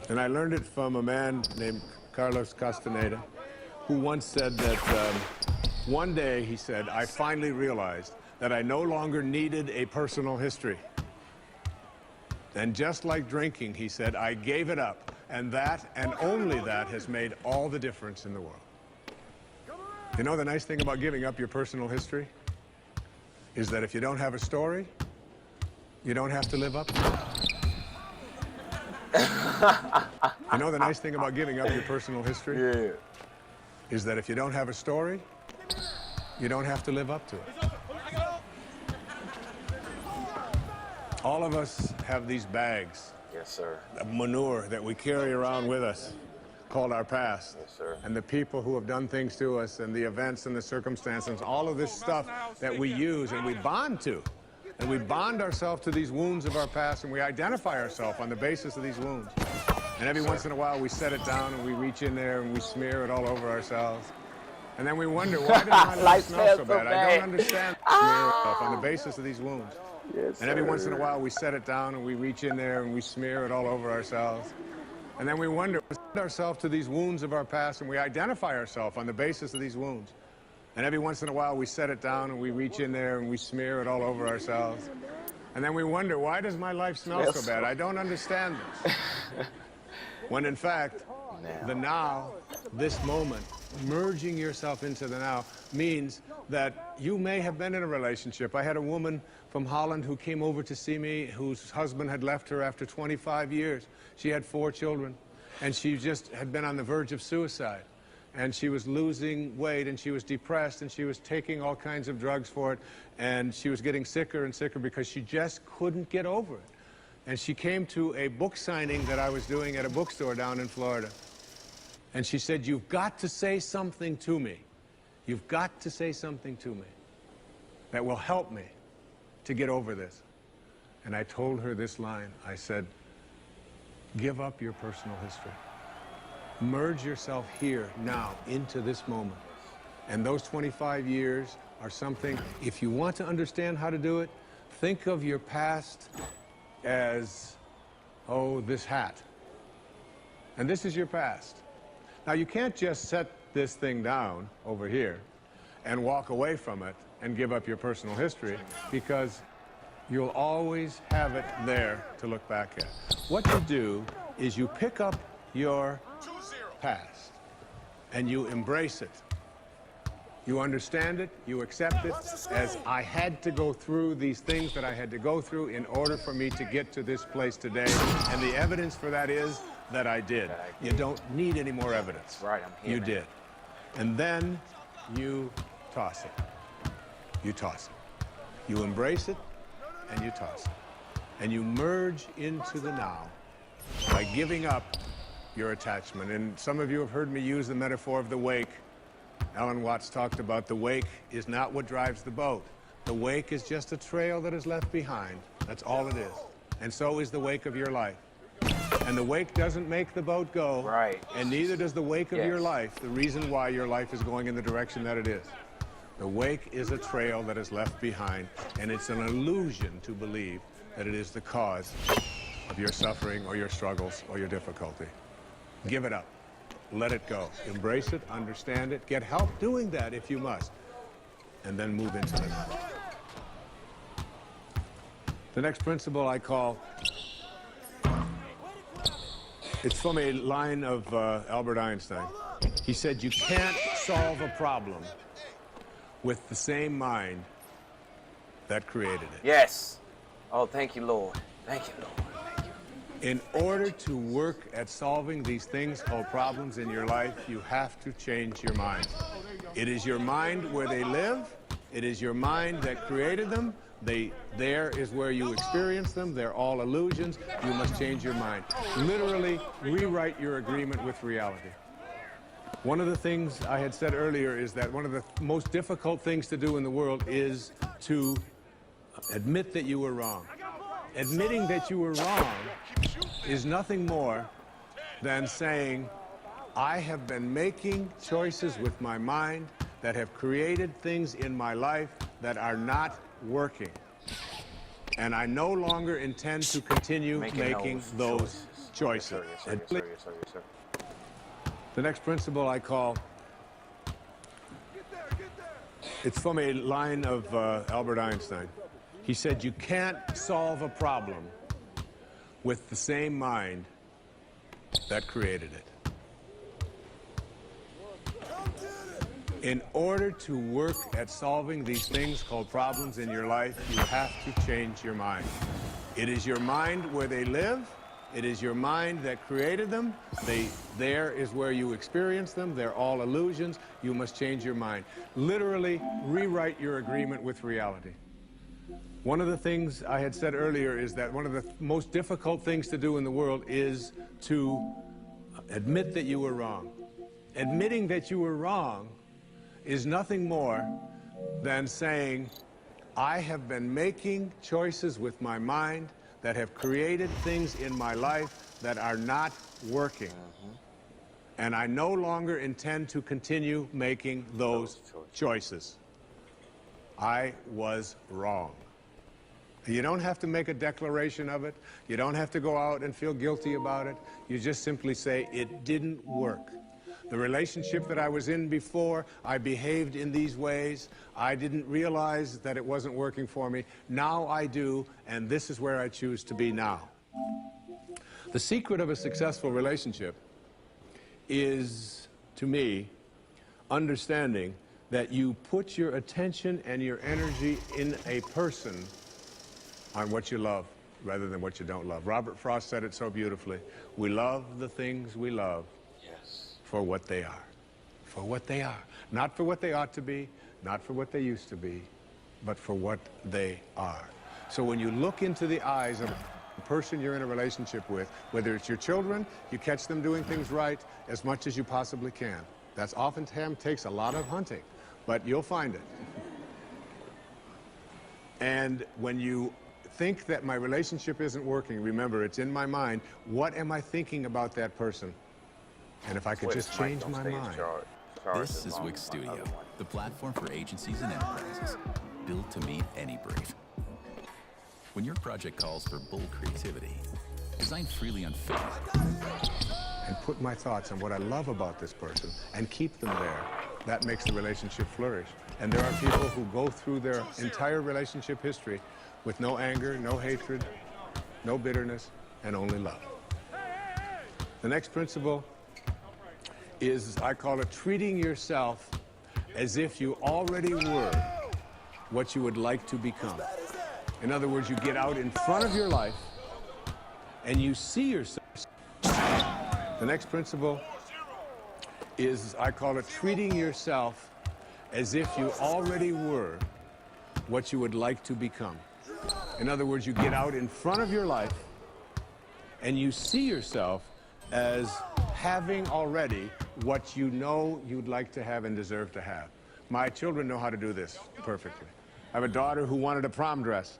And I learned it from a man named Carlos Castaneda, who once said that one day, he said, I finally realized that I no longer needed a personal history. And just like drinking, he said, I gave it up. And that, and only that, has made all the difference in the world. You know the nice thing about giving up your personal history? Is that if you don't have a story, you don't have to live up to it. You know the nice thing about giving up your personal history?
Yeah.
Is that if you don't have a story, you don't have to live up to it. All of us have these bags.
Yes, sir.
Of manure that we carry around with us, called our past.
Yes, sir.
And the people who have done things to us, and the events and the circumstances, all of this stuff that we use and we bond to. And we bond ourselves to these wounds of our past, and we identify ourselves on the basis of these wounds. And every once in a while we set it down and we reach in there and we smear it all over ourselves. And then we wonder, why does my life smell so bad? I don't understand smear stuff on the basis of these wounds.
Yes,
and every once in a while we set it down and we reach in there and we smear it all over ourselves. And then we wonder, we set ourselves to these wounds of our past and we identify ourselves on the basis of these wounds. And every once in a while we set it down and we reach in there and we smear it all over ourselves. And then we wonder, why does my life smell so bad? I don't understand this. When in fact, the now, this moment, merging yourself into the now, means that you may have been in a relationship. I had a woman from Holland who came over to see me, whose husband had left her after 25 years. She had 4 children, and she just had been on the verge of suicide. And she was losing weight, and she was depressed, and she was taking all kinds of drugs for it, and she was getting sicker and sicker because she just couldn't get over it. And she came to a book signing that I was doing at a bookstore down in Florida. And she said, you've got to say something to me. You've got to say something to me that will help me to get over this. And I told her this line. I said, give up your personal history. Merge yourself here, now, into this moment. And those 25 years are something, if you want to understand how to do it, think of your past as, oh, this hat. And this is your past. Now, you can't just set this thing down over here and walk away from it and give up your personal history, because you'll always have it there to look back at. What you do is you pick up your past and you embrace it. You understand it, you accept it, as I had to go through these things that I had to go through in order for me to get to this place today. And the evidence for that is that I did. You don't need any more evidence.
Right, I'm here.
You
man.
did. And then you toss it. You toss it. You embrace it, and you toss it. And you merge into the now by giving up your attachment. And some of you have heard me use the metaphor of the wake. Alan Watts talked about the wake is not what drives the boat. The wake is just a trail that is left behind. That's all it is. And so is the wake of your life. And the wake doesn't make the boat go.
Right.
And neither does the wake of your life, the reason why your life is going in the direction that it is. The wake is a trail that is left behind, and it's an illusion to believe that it is the cause of your suffering or your struggles or your difficulty. Give it up. Let it go. Embrace it, understand it, get help doing that if you must, and then move into the now. The next principle I call, it's from a line of Albert Einstein. He said, you can't solve a problem with the same mind that created it.
Yes. Oh, thank you, Lord. Thank you, Lord.
In order to work at solving these things called problems in your life, you have to change your mind. It is your mind where they live. It is your mind that created them. There is where you experience them. They're all illusions. You must change your mind. Literally rewrite your agreement with reality. One of the things I had said earlier is that one of the most difficult things to do in the world is to admit that you were wrong. Admitting that you were wrong is nothing more than saying, I have been making choices with my mind that have created things in my life that are not working. And I no longer intend to continue making those choices.
Yes, sir.
The next principle I call, it's from a line of Albert Einstein. He said, you can't solve a problem with the same mind that created it. In order to work at solving these things called problems in your life, you have to change your mind. It is your mind where they live. It is your mind that created them. There is where you experience them. They're all illusions. You must change your mind. Literally rewrite your agreement with reality. One of the things I had said earlier is that one of the most difficult things to do in the world is to admit that you were wrong. Admitting that you were wrong is nothing more than saying, I have been making choices with my mind that have created things in my life that are not working. And I no longer intend to continue making those choices. I was wrong. You don't have to make a declaration of it. You don't have to go out and feel guilty about it. You just simply say, it didn't work. The relationship that I was in before, I behaved in these ways. I didn't realize that it wasn't working for me. Now I do, and this is where I choose to be now. The secret of a successful relationship is, to me, understanding that you put your attention and your energy in a person on what you love rather than what you don't love. Robert Frost said it so beautifully. We love the things we love for what they are. For what they are. Not for what they ought to be, not for what they used to be, but for what they are. So when you look into the eyes of the person you're in a relationship with, whether it's your children, you catch them doing things right as much as you possibly can. That's oftentimes takes a lot of hunting, but you'll find it. And when you think that my relationship isn't working, remember, it's in my mind. What am I thinking about that person? And if I could just change my mind.
This is Wix Studio, the platform for agencies and enterprises, built to meet any brief. When your project calls for bold creativity, design freely on film,
and put my thoughts on what I love about this person and keep them there, that makes the relationship flourish. And there are people who go through their entire relationship history with no anger, no hatred, no bitterness, and only love. The next principle is, I call it treating yourself as if you already were what you would like to become. In other words, you get out in front of your life and you see yourself. The next principle is, I call it treating yourself as if you already were what you would like to become. In other words, you get out in front of your life and you see yourself as having already what you know you'd like to have and deserve to have. My children know how to do this perfectly. I have a daughter who wanted a prom dress,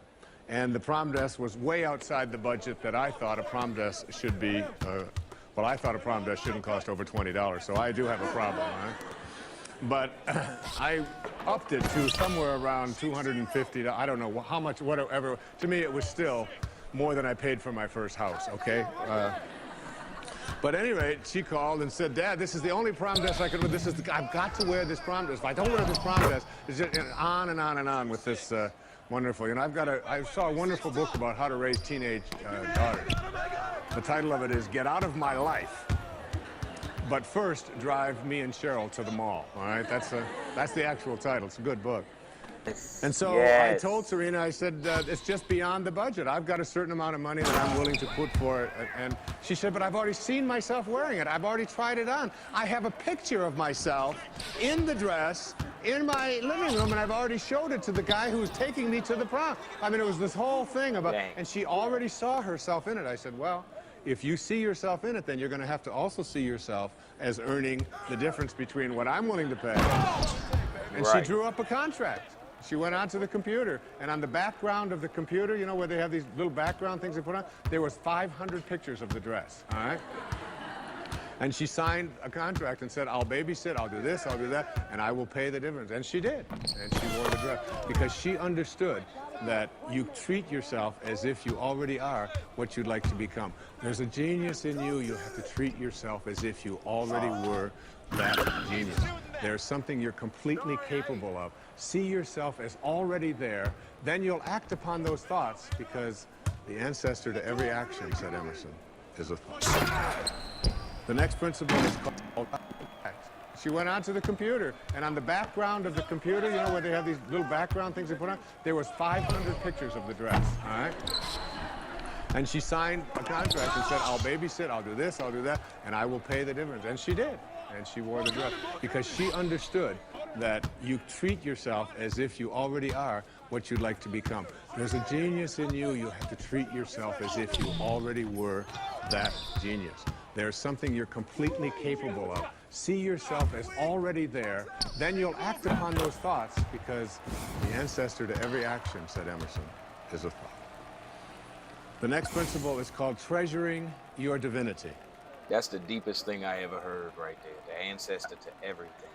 and the prom dress was way outside the budget that I thought a prom dress should be. Well, I thought a prom dress shouldn't cost over $20, so I do have a problem, right? But I upped it to somewhere around $250. I don't know how much, whatever. To me, it was still more than I paid for my first house, okay? But at any rate, she called and said, Dad, this is the only prom dress I could wear. I've got to wear this prom dress. If I don't wear this prom dress, it's just on and on and on with this wonderful. You know, I saw a wonderful book about how to raise teenage daughters. The title of it is Get Out of My Life, but first drive me and Cheryl to the mall. All right, that's the actual title. It's a good book. And so I told Serena, I said, it's just beyond the budget. I've got a certain amount of money that I'm willing to put for it. And she said, but I've already seen myself wearing it. I've already tried it on. I have a picture of myself in the dress in my living room, and I've already showed it to the guy who was taking me to the prom. I mean, it was this whole thing about, and she already saw herself in it. I said, well, if you see yourself in it, then you're going to have to also see yourself as earning the difference between what I'm willing to pay. And she drew up a contract. She went onto the computer, and on the background of the computer, you know, where they have these little background things they put on, there was 500 pictures of the dress, all right? And she signed a contract and said, I'll babysit, I'll do this, I'll do that, and I will pay the difference. And she did, and she wore the dress, because she understood that you treat yourself as if you already are what you'd like to become. There's a genius in you. You have to treat yourself as if you already were that genius. There's something you're completely capable of. See yourself as already there. Then you'll act upon those thoughts, because the ancestor to every action, said Emerson, is a thought. The next principle is called fact. She went onto the computer, and on the background of the computer, you know, where they have these little background things they put on, there was 500 pictures of the dress, all right? And she signed a contract and said, I'll babysit, I'll do this, I'll do that, and I will pay the difference. And she did, and she wore the dress, because she understood that you treat yourself as if you already are what you'd like to become. There's a genius in you. You have to treat yourself as if you already were that genius. There's something you're completely capable of. See yourself as already there. Then you'll act upon those thoughts, because the ancestor to every action, said Emerson, is a thought. The next principle is called treasuring your divinity.
That's the deepest thing I ever heard right there. The ancestor to everything.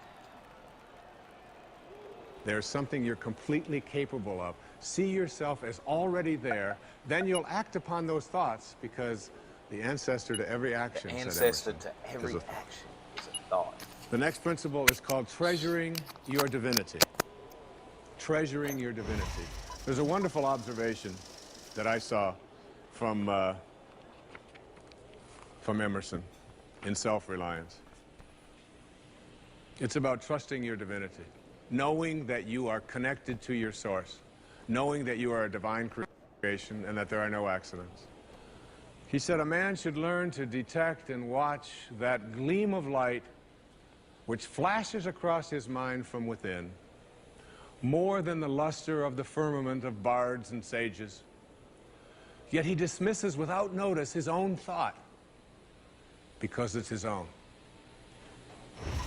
There's something you're completely capable of. See yourself as already there. Then you'll act upon those thoughts, because the ancestor to every action,
the ancestor to every action is a thought.
The next principle is called treasuring your divinity. Treasuring your divinity. There's a wonderful observation that I saw from Emerson in Self-Reliance. It's about trusting your divinity, knowing that you are connected to your source, knowing that you are a divine creation and that there are no accidents. He said, a man should learn to detect and watch that gleam of light which flashes across his mind from within, more than the luster of the firmament of bards and sages. Yet he dismisses without notice his own thought, because it's his own.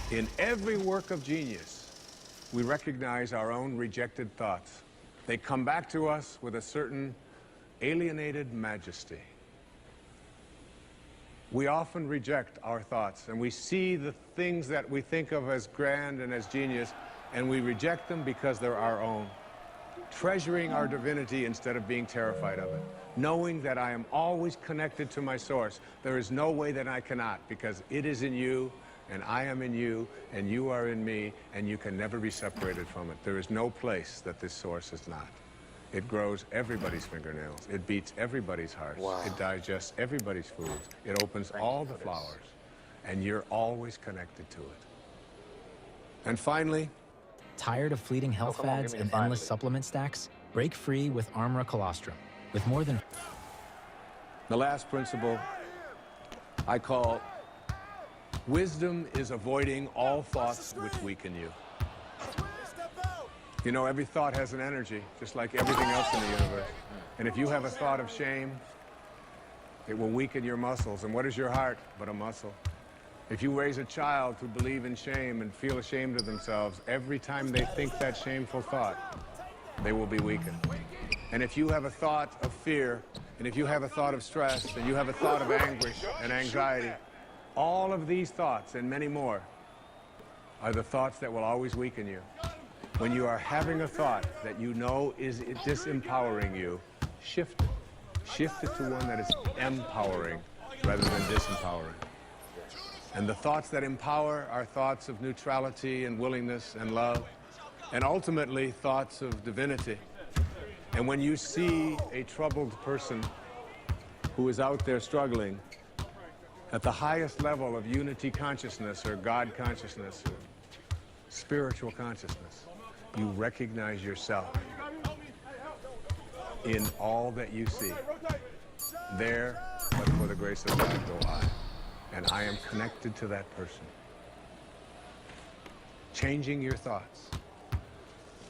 In every work of genius, we recognize our own rejected thoughts. They come back to us with a certain alienated majesty. We often reject our thoughts, and we see the things that we think of as grand and as genius, and we reject them because they're our own. Treasuring our divinity instead of being terrified of it. Knowing that I am always connected to my source. There is no way that I cannot, because it is in you, and I am in you, and you are in me, and you can never be separated from it. There is no place that this source is not. It grows everybody's fingernails. It beats everybody's hearts.
Wow.
It digests everybody's foods. It opens all the flowers. And you're always connected to it. And finally,
Tired of fleeting health fads and endless supplement stacks? Break free with Armra Colostrum. With more than...
The last principle I call wisdom is avoiding all thoughts which weaken you. You know, every thought has an energy, just like everything else in the universe. And if you have a thought of shame, it will weaken your muscles. And what is your heart but a muscle? If you raise a child to believe in shame and feel ashamed of themselves, every time they think that shameful thought, they will be weakened. And if you have a thought of fear, and if you have a thought of stress, and you have a thought of anguish and anxiety, all of these thoughts and many more are the thoughts that will always weaken you. When you are having a thought that you know is disempowering you, shift it. Shift it to one that is empowering rather than disempowering. And the thoughts that empower are thoughts of neutrality and willingness and love, and ultimately thoughts of divinity. And when you see a troubled person who is out there struggling at the highest level of unity consciousness or God consciousness or spiritual consciousness, you recognize yourself in all that you see. There, but for the grace of God go I. And I am connected to that person. Changing your thoughts.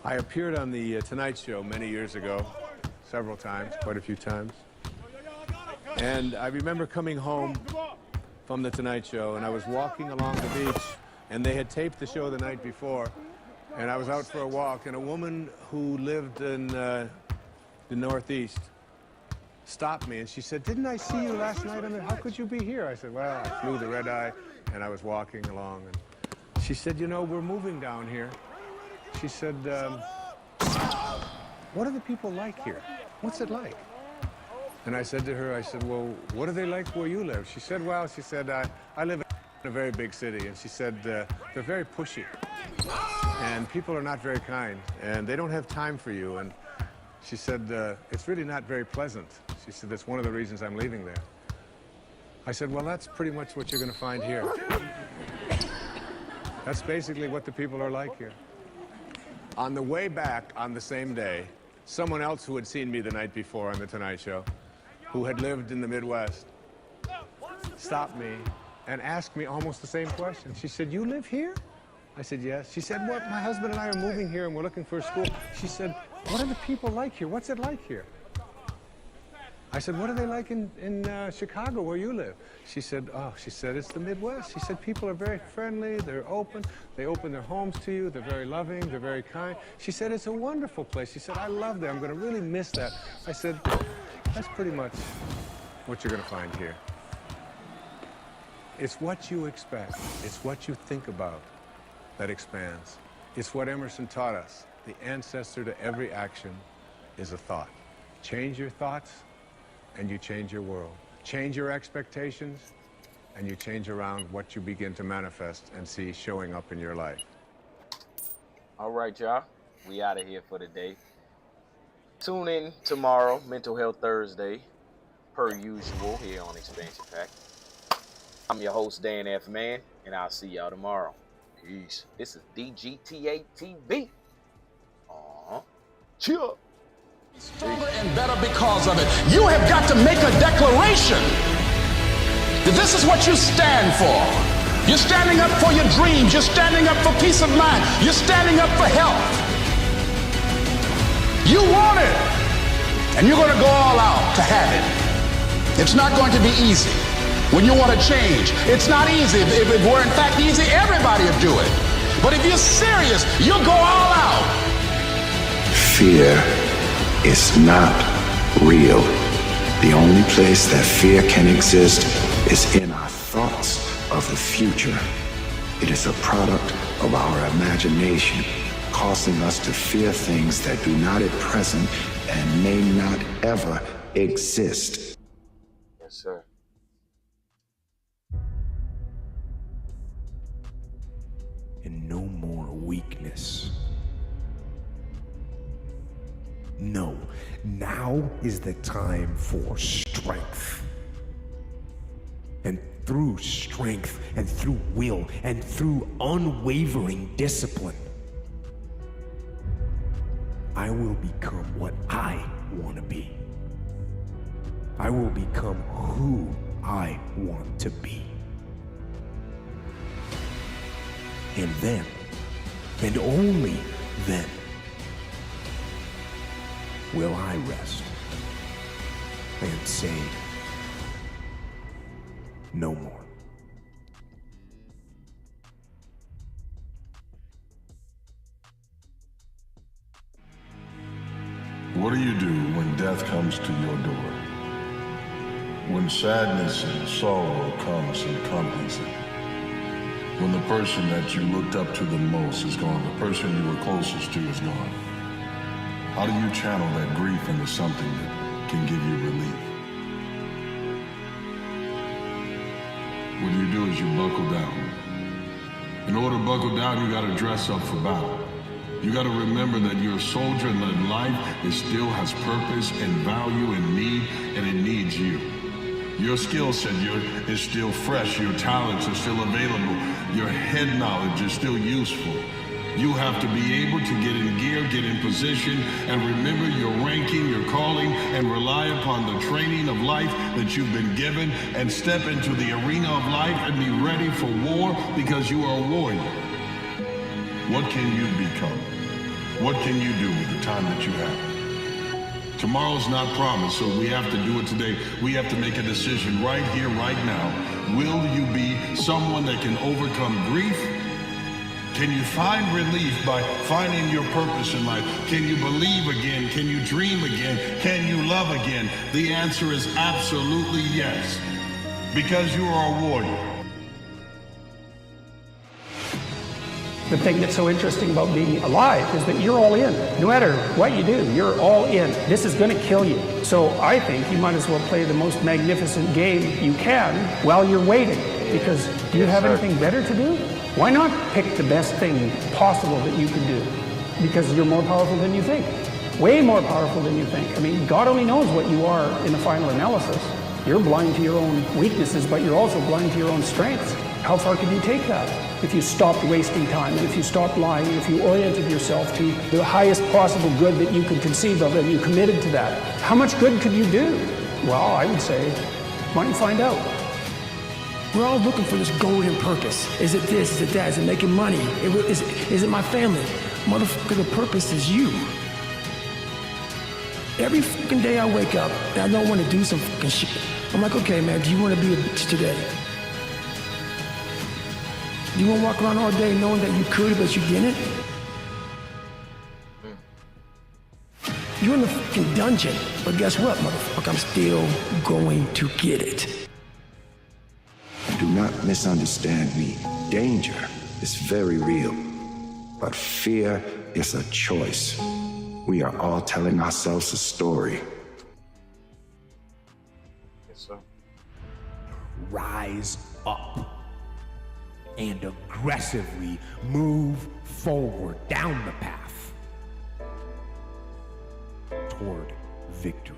I appeared on the Tonight Show many years ago, several times, quite a few times. And I remember coming home from the Tonight Show, and I was walking along the beach, and they had taped the show the night before, and I was out for a walk, and a woman who lived in the Northeast stopped me, and she said, "Didn't I see you last night? How could you be here?" I said, "Well, I flew the red eye, and I was walking along." And she said, "You know, we're moving down here." She said, "What are the people like here? What's it like?" And I said to her, I said, "Well, what are they like where you live?" She said, "Well," she said, I live in a very big city." And she said, "They're very pushy. And people are not very kind. And they don't have time for you." And she said, "It's really not very pleasant." She said, "That's one of the reasons I'm leaving there." I said, "Well, that's pretty much what you're going to find here." That's basically what the people are like here. On the way back on the same day, someone else who had seen me the night before on The Tonight Show, who had lived in the Midwest, stopped me and asked me almost the same question. She said, "You live here?" I said, "Yes." She said, "What? My husband and I are moving here and we're looking for a school." She said, "What are the people like here? What's it like here?" I said, "What are they like in Chicago where you live?" She said, "Oh," she said, "it's the Midwest." She said, "People are very friendly, they're open, they open their homes to you, they're very loving, they're very kind." She said, "It's a wonderful place." She said, "I love that, I'm going to really miss that." I said, "That's pretty much what you're going to find here." It's what you expect, it's what you think about that expands. It's what Emerson taught us. The ancestor to every action is a thought. Change your thoughts, and you change your world. Change your expectations, and you change around what you begin to manifest and see showing up in your life.
All right, y'all. We out of here for the day. Tune in tomorrow, Mental Health Thursday, per usual, here on Expansion Pack. I'm your host, Dan F. Man, and I'll see y'all tomorrow. Peace. This is DGTA TV. Cheer.
Stronger and better because of it. You have got to make a declaration that this is what you stand for. You're standing up for your dreams. You're standing up for peace of mind. You're standing up for health. You want it, and you're going to go all out to have it. It's not going to be easy when you want to change. It's not easy. If it were in fact easy, everybody would do it. But if you're serious, you'll go all out.
Fear is not real. The only place that fear can exist is in our thoughts of the future. It is a product of our imagination, causing us to fear things that do not at present and may not ever exist.
Yes, sir.
And no more weakness. No, now is the time for strength. And through strength and through will and through unwavering discipline, I will become what I want to be. I will become who I want to be. And then, and only then, will I rest and say no more.
What do you do when death comes to your door? When sadness and sorrow comes and accompanies it? When the person that you looked up to the most is gone, the person you were closest to is gone? How do you channel that grief into something that can give you relief? What you do is you buckle down. In order to buckle down, you gotta dress up for battle. You gotta remember that you're a soldier and that life still has purpose and value and need, and it needs you. Your skill set is still fresh, your talents are still available, your head knowledge is still useful. You have to be able to get in gear, get in position, and remember your ranking, your calling, and rely upon the training of life that you've been given, and step into the arena of life and be ready for war because you are a warrior. What can you become? What can you do with the time that you have? Tomorrow's not promised, so we have to do it today. We have to make a decision right here, right now. Will you be someone that can overcome grief? Can you find relief by finding your purpose in life? Can you believe again? Can you dream again? Can you love again? The answer is absolutely yes, because you are a warrior.
The thing that's so interesting about being alive is that you're all in. No matter what you do, you're all in. This is going to kill you. So I think you might as well play the most magnificent game you can while you're waiting. Because do you have anything better to do? Why not pick the best thing possible that you can do? Because you're more powerful than you think. Way more powerful than you think. I mean, God only knows what you are in the final analysis. You're blind to your own weaknesses, but you're also blind to your own strengths. How far can you take that? If you stopped wasting time, and if you stopped lying, and if you oriented yourself to the highest possible good that you could conceive of, and you committed to that, how much good could you do? Well, I would say, why don't you find out?
We're all looking for this golden purpose. Is it this? Is it that? Is it making money? Is it my family? Motherfucker, the purpose is you. Every fucking day I wake up and I don't want to do some fucking shit. I'm like, okay, man, do you want to be a bitch today? Do you want to walk around all day knowing that you could, but you didn't? You're in the fucking dungeon, but guess what, motherfucker? I'm still going to get it.
Do not misunderstand me. Danger is very real, but fear is a choice. We are all telling ourselves a story.
Yes, sir.
Rise up and aggressively move forward down the path toward victory.